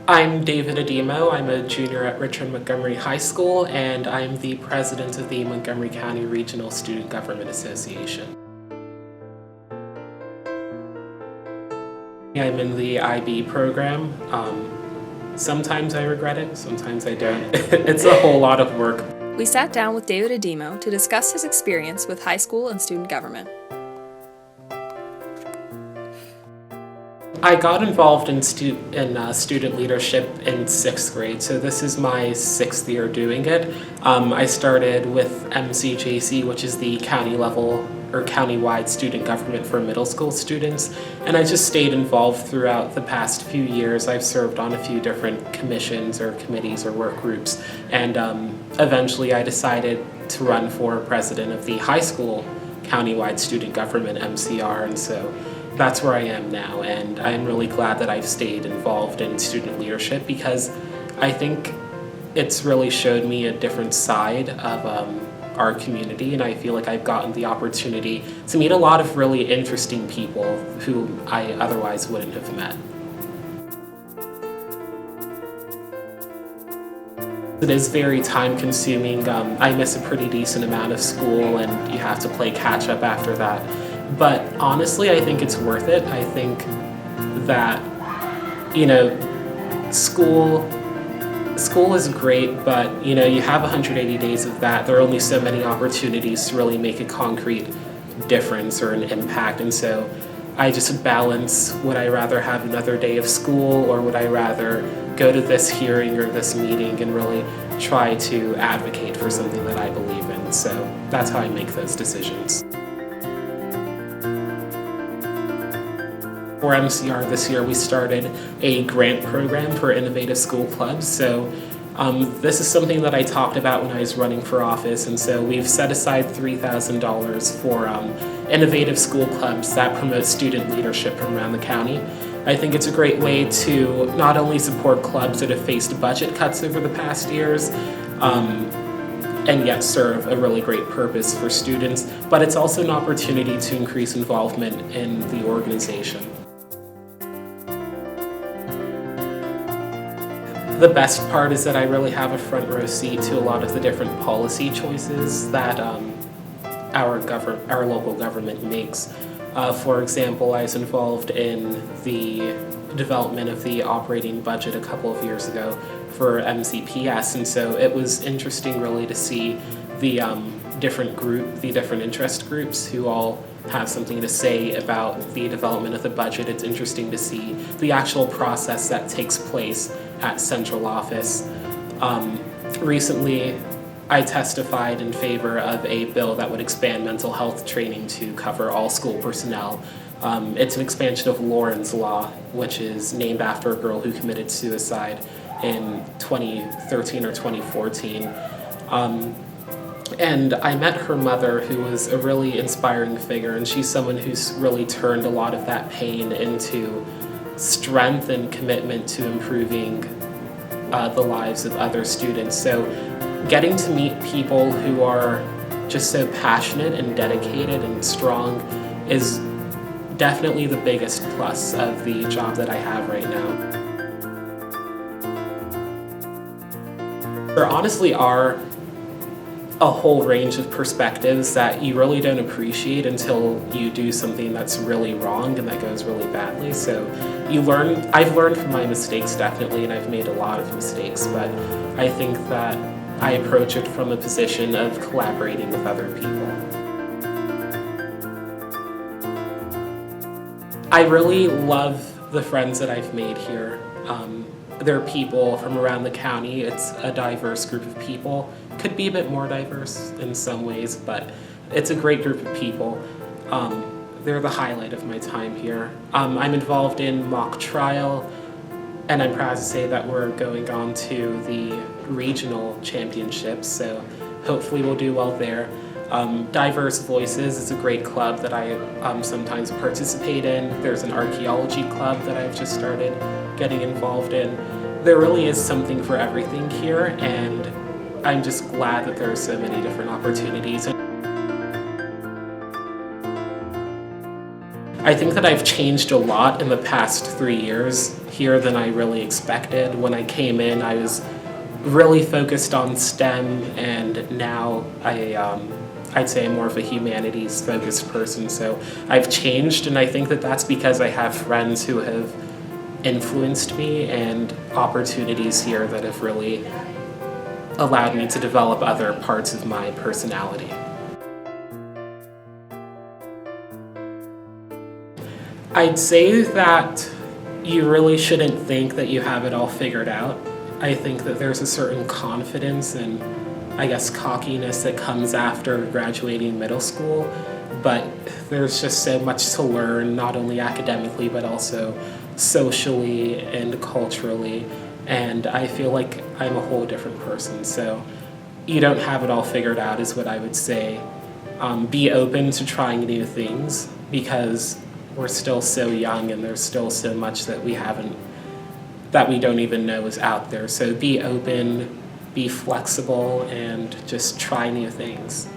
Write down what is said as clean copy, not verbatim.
I'm David Ademo. I'm a junior at Richard Montgomery High School, and I'm the president of the Montgomery County Regional Student Government Association. I'm in the IB program. Sometimes I regret it, sometimes I don't. It's a whole lot of work. We sat down with David Ademo to discuss his experience with high school and student government. I got involved in student leadership in 6th grade, so this is my 6th year doing it. I started with MCJC, which is the county level or county-wide student government for middle school students, and I just stayed involved throughout the past few years. I've served on a few different commissions or committees or work groups, and eventually I decided to run for president of the high school county-wide student government, MCR, and so that's where I am now, and I'm really glad that I've stayed involved in student leadership because I think it's really showed me a different side of our community, and I feel like I've gotten the opportunity to meet a lot of really interesting people who I otherwise wouldn't have met. It is very time consuming. I miss a pretty decent amount of school and you have to play catch up after that. But honestly, I think it's worth it. I think that, school is great, but you have 180 days of that. There are only so many opportunities to really make a concrete difference or an impact, and so I just balance, would I rather have another day of school or would I rather go to this hearing or this meeting and really try to advocate for something that I believe in. So that's how I make those decisions. For MCR this year, we started a grant program for innovative school clubs. So this is something that I talked about when I was running for office, and so we've set aside $3,000 for innovative school clubs that promote student leadership from around the county. I think it's a great way to not only support clubs that have faced budget cuts over the past years, and yet serve a really great purpose for students, but it's also an opportunity to increase involvement in the organization. The best part is that I really have a front row seat to a lot of the different policy choices that our local government makes. For example, I was involved in the development of the operating budget a couple of years ago for MCPS, and so it was interesting really to see the different interest groups who all have something to say about the development of the budget. It's interesting to see the actual process that takes place at central office. Recently, I testified in favor of a bill that would expand mental health training to cover all school personnel. It's an expansion of Lauren's Law, which is named after a girl who committed suicide in 2013 or 2014. And I met her mother, who was a really inspiring figure, and she's someone who's really turned a lot of that pain into strength and commitment to improving the lives of other students. So getting to meet people who are just so passionate and dedicated and strong is definitely the biggest plus of the job that I have right now. There honestly are a whole range of perspectives that you really don't appreciate until you do something that's really wrong and that goes really badly. So I've learned from my mistakes definitely, and I've made a lot of mistakes, but I think that I approach it from a position of collaborating with other people. I really love the friends that I've made here. They're people from around the county. It's a diverse group of people. Could be a bit more diverse in some ways, but it's a great group of people. They're the highlight of my time here. I'm involved in mock trial, and I'm proud to say that we're going on to the regional championships, so hopefully we'll do well there. Diverse Voices is a great club that I sometimes participate in. There's an archaeology club that I've just started getting involved in. There really is something for everything here, and I'm just glad that there are so many different opportunities. I think that I've changed a lot in the past 3 years here than I really expected. When I came in, I was really focused on STEM, and now I'd say I'm more of a humanities focused person. So I've changed, and I think that that's because I have friends who have influenced me and opportunities here that have really allowed me to develop other parts of my personality. I'd say that you really shouldn't think that you have it all figured out. I think that there's a certain confidence and, I guess, cockiness that comes after graduating middle school, but there's just so much to learn, not only academically, but also socially and culturally, and I feel like I'm a whole different person. So you don't have it all figured out is what I would say. Be open to trying new things, because we're still so young and there's still so much that we don't even know is out there. So be open, be flexible, and just try new things.